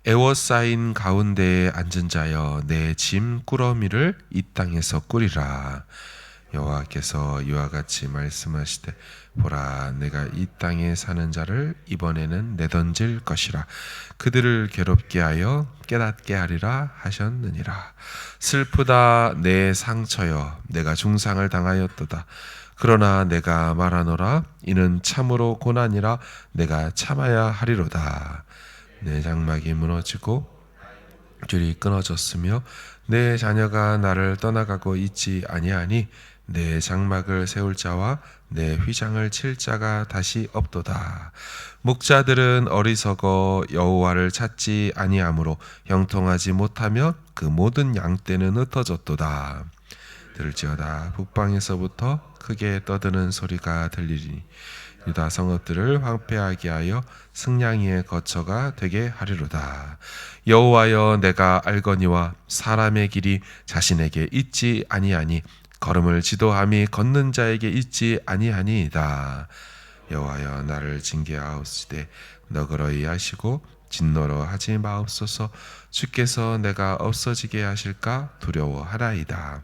에워싸인 가운데에 앉은 자여 내 짐 꾸러미를 이 땅에서 꾸리라. 여호와께서 이와 같이 말씀하시되 보라 내가 이 땅에 사는 자를 이번에는 내던질 것이라. 그들을 괴롭게 하여 깨닫게 하리라 하셨느니라. 슬프다 내 상처여 내가 중상을 당하였도다. 그러나 내가 말하노라 이는 참으로 고난이라. 내가 참아야 하리로다. 내 장막이 무너지고 줄이 끊어졌으며 내 자녀가 나를 떠나가고 있지 아니하니 내 장막을 세울 자와 내 휘장을 칠 자가 다시 없도다. 목자들은 어리석어 여호와를 찾지 아니하므로 형통하지 못하며 그 모든 양떼는 흩어졌도다. 들을지어다 북방에서부터 크게 떠드는 소리가 들리리니 유다 성읍들을 황폐하게 하여 승냥이의 거처가 되게 하리로다. 여호와여 내가 알거니와 사람의 길이 자신에게 있지 아니하니 걸음을 지도함이 걷는 자에게 있지 아니하니이다. 여호와여 나를 징계하옵시되 너그러이 하시고 진노로 하지 마옵소서. 주께서 내가 없어지게 하실까 두려워하나이다.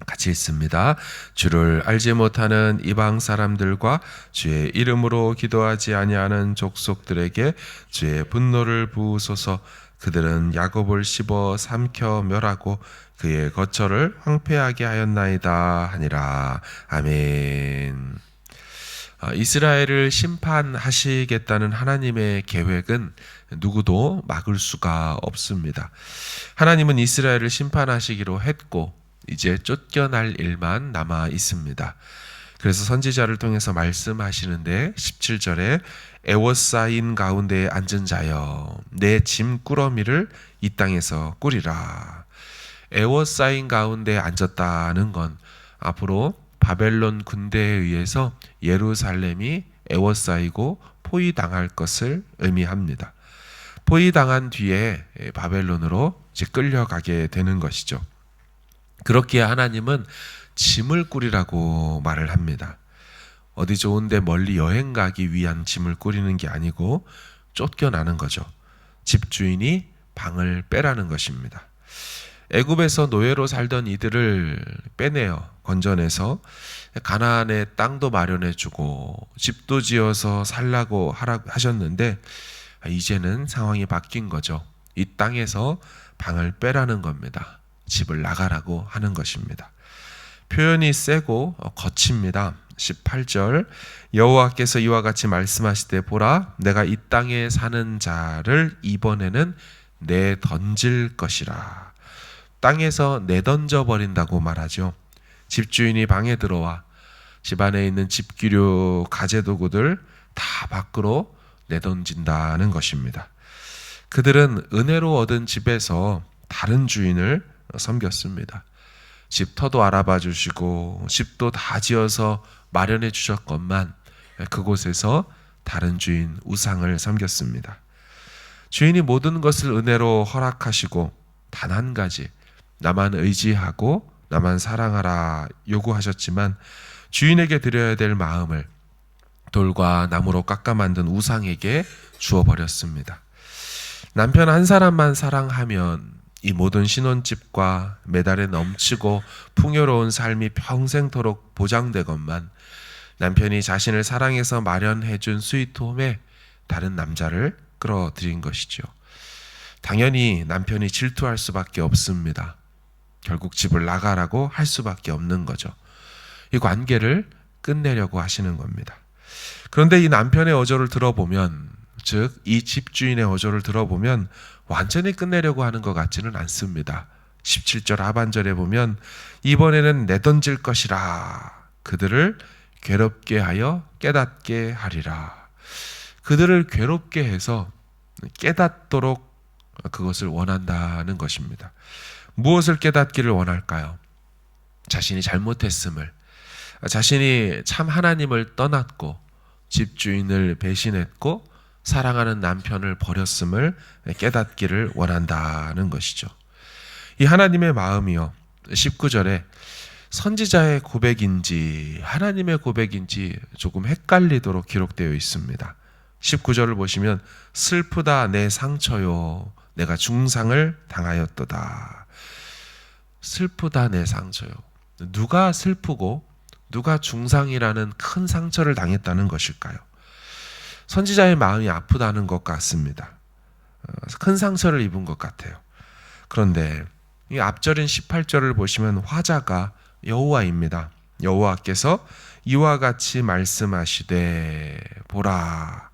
같이 읽습니다. 주를 알지 못하는 이방 사람들과 주의 이름으로 기도하지 아니하는 족속들에게 주의 분노를 부으소서. 그들은 야곱을 씹어 삼켜 멸하고 그의 거처를 황폐하게 하였나이다 하니라. 아멘. 이스라엘을 심판하시겠다는 하나님의 계획은 누구도 막을 수가 없습니다. 하나님은 이스라엘을 심판하시기로 했고 이제 쫓겨날 일만 남아 있습니다. 그래서 선지자를 통해서 말씀하시는데 17절에 에워싸인 가운데에 앉은 자여 내 짐 꾸러미를 이 땅에서 꾸리라. 에워싸인 가운데에 앉았다는 건 앞으로 바벨론 군대에 의해서 예루살렘이 에워싸이고 포위당할 것을 의미합니다. 포위당한 뒤에 바벨론으로 이제 끌려가게 되는 것이죠. 그렇기에 하나님은 짐을 꾸리라고 말을 합니다. 어디 좋은데 멀리 여행 가기 위한 짐을 꾸리는 게 아니고 쫓겨나는 거죠. 집주인이 방을 빼라는 것입니다. 애굽에서 노예로 살던 이들을 빼내어 건져내서 가나안의 땅도 마련해주고 집도 지어서 살라고 하셨는데 이제는 상황이 바뀐 거죠. 이 땅에서 방을 빼라는 겁니다. 집을 나가라고 하는 것입니다. 표현이 세고 거칩니다. 18절 여호와께서 이와 같이 말씀하시되 보라 내가 이 땅에 사는 자를 이번에는 내던질 것이라. 땅에서 내던져 버린다고 말하죠. 집주인이 방에 들어와 집안에 있는 집기류 가재도구들 다 밖으로 내던진다는 것입니다. 그들은 은혜로 얻은 집에서 다른 주인을 섬겼습니다. 집 터도 알아봐 주시고 집도 다 지어서 마련해 주셨건만 그곳에서 다른 주인 우상을 섬겼습니다. 주인이 모든 것을 은혜로 허락하시고 단 한 가지 나만 의지하고 나만 사랑하라 요구하셨지만 주인에게 드려야 될 마음을 돌과 나무로 깎아 만든 우상에게 주어버렸습니다. 남편 한 사람만 사랑하면 이 모든 신혼집과 매달에 넘치고 풍요로운 삶이 평생토록 보장되건만 남편이 자신을 사랑해서 마련해준 스위트홈에 다른 남자를 끌어들인 것이죠. 당연히 남편이 질투할 수밖에 없습니다. 결국 집을 나가라고 할 수밖에 없는 거죠. 이 관계를 끝내려고 하시는 겁니다. 그런데 이 남편의 어조를 들어보면, 즉 이 집주인의 어조를 들어보면 완전히 끝내려고 하는 것 같지는 않습니다. 17절 하반절에 보면 이번에는 내던질 것이라. 그들을 괴롭게 하여 깨닫게 하리라. 그들을 괴롭게 해서 깨닫도록 그것을 원한다는 것입니다. 무엇을 깨닫기를 원할까요? 자신이 잘못했음을, 자신이 참 하나님을 떠났고 집주인을 배신했고 사랑하는 남편을 버렸음을 깨닫기를 원한다는 것이죠. 이 하나님의 마음이요, 19절에 선지자의 고백인지 하나님의 고백인지 조금 헷갈리도록 기록되어 있습니다. 19절을 보시면 슬프다 내 상처요 내가 중상을 당하였도다. 슬프다 내 상처요. 누가 슬프고 누가 중상이라는 큰 상처를 당했다는 것일까요? 선지자의 마음이 아프다는 것 같습니다. 큰 상처를 입은 것 같아요. 그런데 이 앞절인 18절을 보시면 화자가 여호와입니다. 여호와께서 이와 같이 말씀하시되 보라.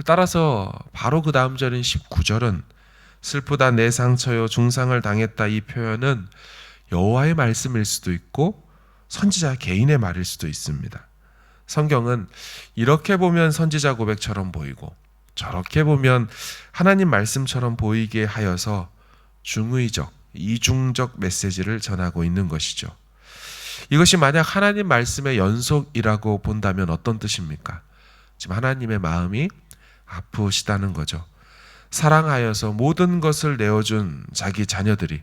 따라서 바로 그 다음 절인 19절은 슬프다 내 상처요 중상을 당했다 이 표현은 여호와의 말씀일 수도 있고 선지자 개인의 말일 수도 있습니다. 성경은 이렇게 보면 선지자 고백처럼 보이고 저렇게 보면 하나님 말씀처럼 보이게 하여서 중의적, 이중적 메시지를 전하고 있는 것이죠. 이것이 만약 하나님 말씀의 연속이라고 본다면 어떤 뜻입니까? 지금 하나님의 마음이 아프시다는 거죠. 사랑하여서 모든 것을 내어준 자기 자녀들이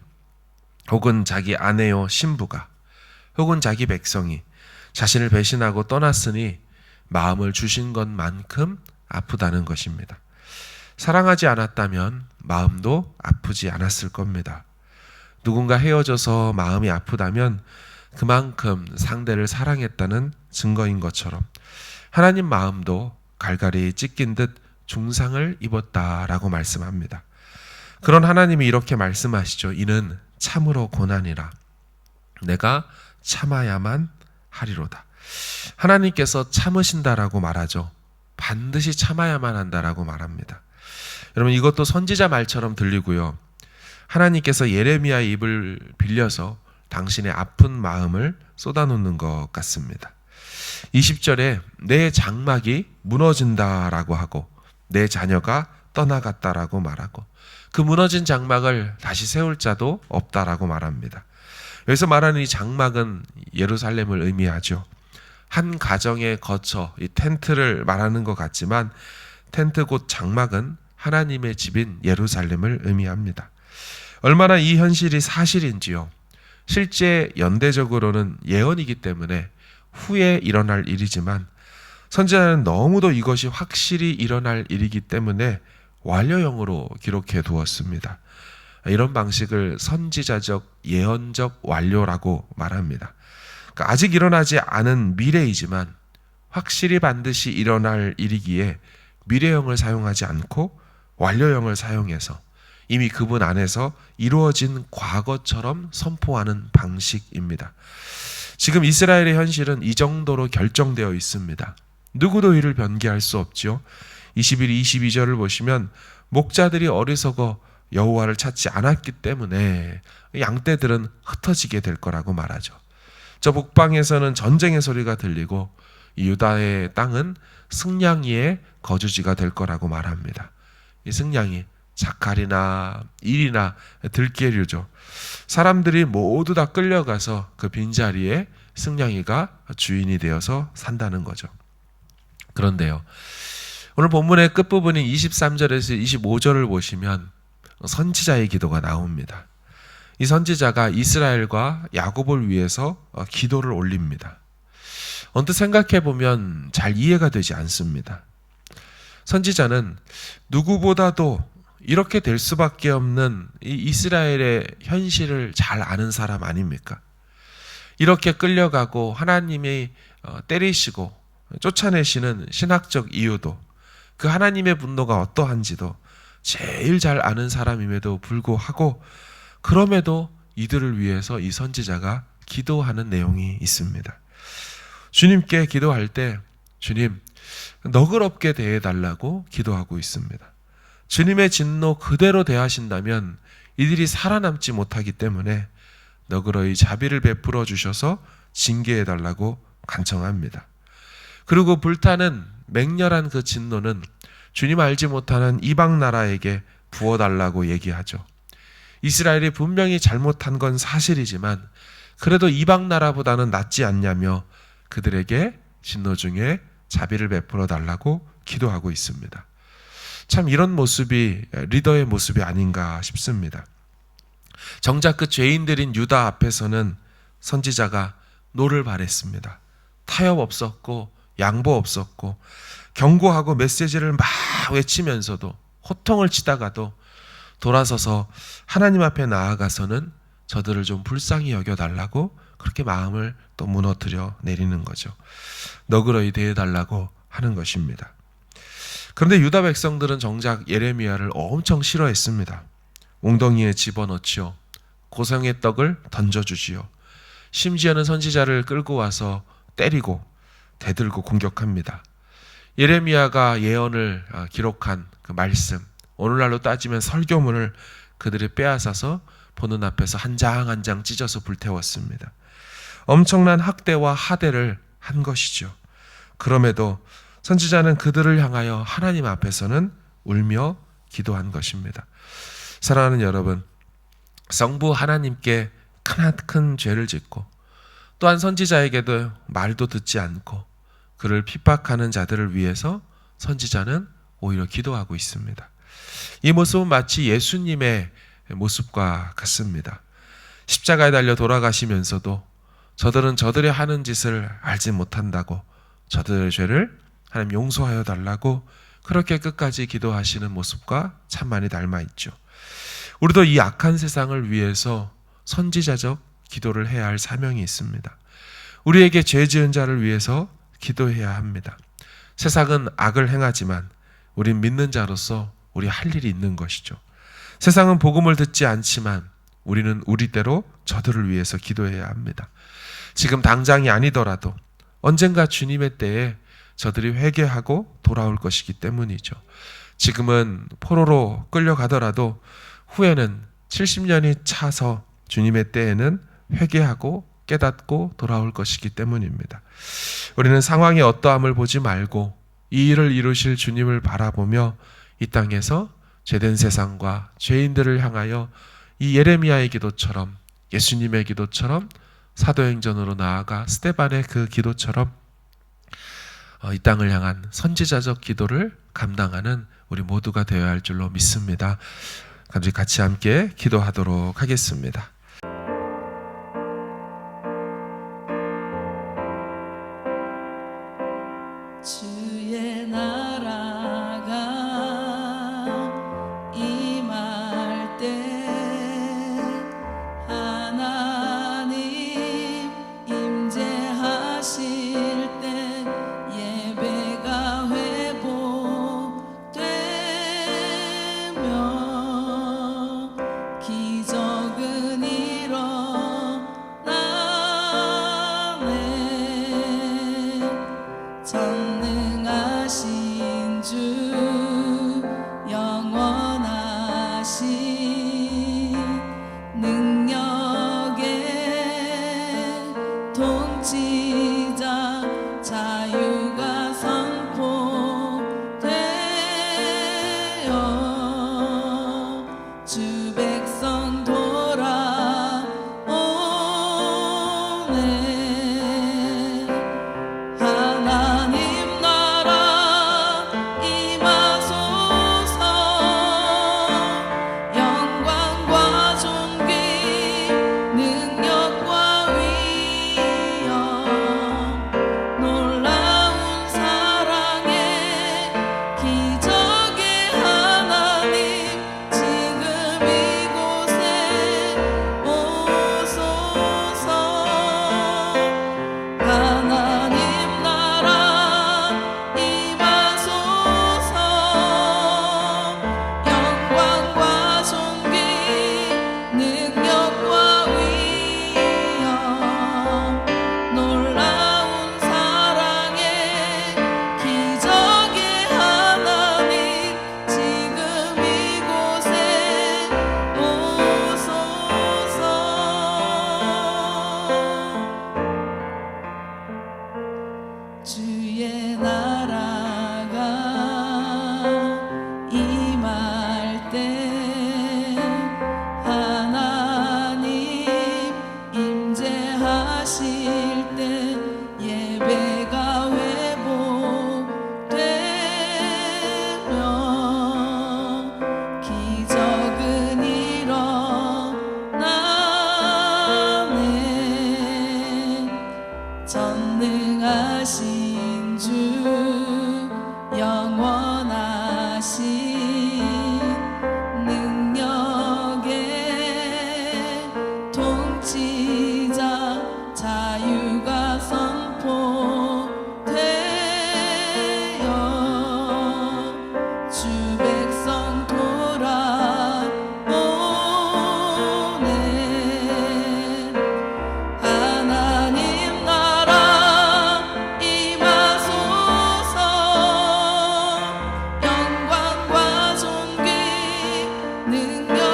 혹은 자기 아내요 신부가 혹은 자기 백성이 자신을 배신하고 떠났으니 마음을 주신 것만큼 아프다는 것입니다. 사랑하지 않았다면 마음도 아프지 않았을 겁니다. 누군가 헤어져서 마음이 아프다면 그만큼 상대를 사랑했다는 증거인 것처럼 하나님 마음도 갈갈이 찢긴 듯 중상을 입었다라고 말씀합니다. 그런 하나님이 이렇게 말씀하시죠. 이는 참으로 고난이라 내가 참아야만 하리로다. 하나님께서 참으신다라고 말하죠. 반드시 참아야만 한다라고 말합니다. 여러분 이것도 선지자 말처럼 들리고요. 하나님께서 예레미야의 입을 빌려서 당신의 아픈 마음을 쏟아놓는 것 같습니다. 20절에 내 장막이 무너진다라고 하고 내 자녀가 떠나갔다라고 말하고 그 무너진 장막을 다시 세울 자도 없다라고 말합니다. 여기서 말하는 이 장막은 예루살렘을 의미하죠. 한 가정에 거쳐 이 텐트를 말하는 것 같지만 텐트 곧 장막은 하나님의 집인 예루살렘을 의미합니다. 얼마나 이 현실이 사실인지요. 실제 연대적으로는 예언이기 때문에 후에 일어날 일이지만 선지자는 너무도 이것이 확실히 일어날 일이기 때문에 완료형으로 기록해 두었습니다. 이런 방식을 선지자적 예언적 완료라고 말합니다. 그러니까 아직 일어나지 않은 미래이지만 확실히 반드시 일어날 일이기에 미래형을 사용하지 않고 완료형을 사용해서 이미 그분 안에서 이루어진 과거처럼 선포하는 방식입니다. 지금 이스라엘의 현실은 이 정도로 결정되어 있습니다. 누구도 이를 변개할 수 없죠. 21, 22절을 보시면 목자들이 어리석어 여호와를 찾지 않았기 때문에 양떼들은 흩어지게 될 거라고 말하죠. 저 북방에서는 전쟁의 소리가 들리고 유다의 땅은 승냥이의 거주지가 될 거라고 말합니다. 이 승냥이 자칼이나 일이나 들깨류죠. 사람들이 모두 다 끌려가서 그 빈자리에 승냥이가 주인이 되어서 산다는 거죠. 그런데요, 오늘 본문의 끝부분인 23절에서 25절을 보시면 선지자의 기도가 나옵니다. 이 선지자가 이스라엘과 야곱을 위해서 기도를 올립니다. 언뜻 생각해보면 잘 이해가 되지 않습니다. 선지자는 누구보다도 이렇게 될 수밖에 없는 이 이스라엘의 현실을 잘 아는 사람 아닙니까? 이렇게 끌려가고 하나님이 때리시고 쫓아내시는 신학적 이유도 그 하나님의 분노가 어떠한지도 제일 잘 아는 사람임에도 불구하고 그럼에도 이들을 위해서 이 선지자가 기도하는 내용이 있습니다. 주님께 기도할 때 주님 너그럽게 대해달라고 기도하고 있습니다. 주님의 진노 그대로 대하신다면 이들이 살아남지 못하기 때문에 너그러이 자비를 베풀어 주셔서 징계해달라고 간청합니다. 그리고 불타는 맹렬한 그 진노는 주님 알지 못하는 이방 나라에게 부어달라고 얘기하죠. 이스라엘이 분명히 잘못한 건 사실이지만 그래도 이방 나라보다는 낫지 않냐며 그들에게 진노 중에 자비를 베풀어 달라고 기도하고 있습니다. 참 이런 모습이 리더의 모습이 아닌가 싶습니다. 정작 그 죄인들인 유다 앞에서는 선지자가 노를 바랬습니다. 타협 없었고 양보 없었고 경고하고 메시지를 막 외치면서도 호통을 치다가도 돌아서서 하나님 앞에 나아가서는 저들을 좀 불쌍히 여겨달라고 그렇게 마음을 또 무너뜨려 내리는 거죠. 너그러이 대해달라고 하는 것입니다. 그런데 유다 백성들은 정작 예레미야를 엄청 싫어했습니다. 웅덩이에 집어넣지요. 고성의 떡을 던져주지요. 심지어는 선지자를 끌고 와서 때리고 대들고 공격합니다. 예레미야가 예언을 기록한 그 말씀, 오늘날로 따지면 설교문을 그들이 빼앗아서 보는 앞에서 한 장 한 장 찢어서 불태웠습니다. 엄청난 학대와 하대를 한 것이죠. 그럼에도 선지자는 그들을 향하여 하나님 앞에서는 울며 기도한 것입니다. 사랑하는 여러분, 성부 하나님께 크나큰 죄를 짓고 또한 선지자에게도 말도 듣지 않고 그를 핍박하는 자들을 위해서 선지자는 오히려 기도하고 있습니다. 이 모습은 마치 예수님의 모습과 같습니다. 십자가에 달려 돌아가시면서도 저들은 저들이 하는 짓을 알지 못한다고 저들의 죄를 하나님 용서하여 달라고 그렇게 끝까지 기도하시는 모습과 참 많이 닮아 있죠. 우리도 이 악한 세상을 위해서 선지자적 기도를 해야 할 사명이 있습니다. 우리에게 죄 지은 자를 위해서 기도해야 합니다. 세상은 악을 행하지만 우린 믿는 자로서 우리 할 일이 있는 것이죠. 세상은 복음을 듣지 않지만 우리는 우리대로 저들을 위해서 기도해야 합니다. 지금 당장이 아니더라도 언젠가 주님의 때에 저들이 회개하고 돌아올 것이기 때문이죠. 지금은 포로로 끌려가더라도 후에는 70년이 차서 주님의 때에는 회개하고 깨닫고 돌아올 것이기 때문입니다. 우리는 상황의 어떠함을 보지 말고 이 일을 이루실 주님을 바라보며 이 땅에서 죄된 세상과 죄인들을 향하여 이 예레미야의 기도처럼 예수님의 기도처럼 사도행전으로 나아가 스데반의 그 기도처럼 이 땅을 향한 선지자적 기도를 감당하는 우리 모두가 되어야 할 줄로 믿습니다. 같이 함께 기도하도록 하겠습니다. 주의 나라가 임할 때 하나님 임재하실 때 예배가 회복되며 기적은 일어나네. 전능하신 주 영원하신 능력의 통치자 자유가 선포되어 주 백성 돌아오네. 하나님 나라 임하소서. 능력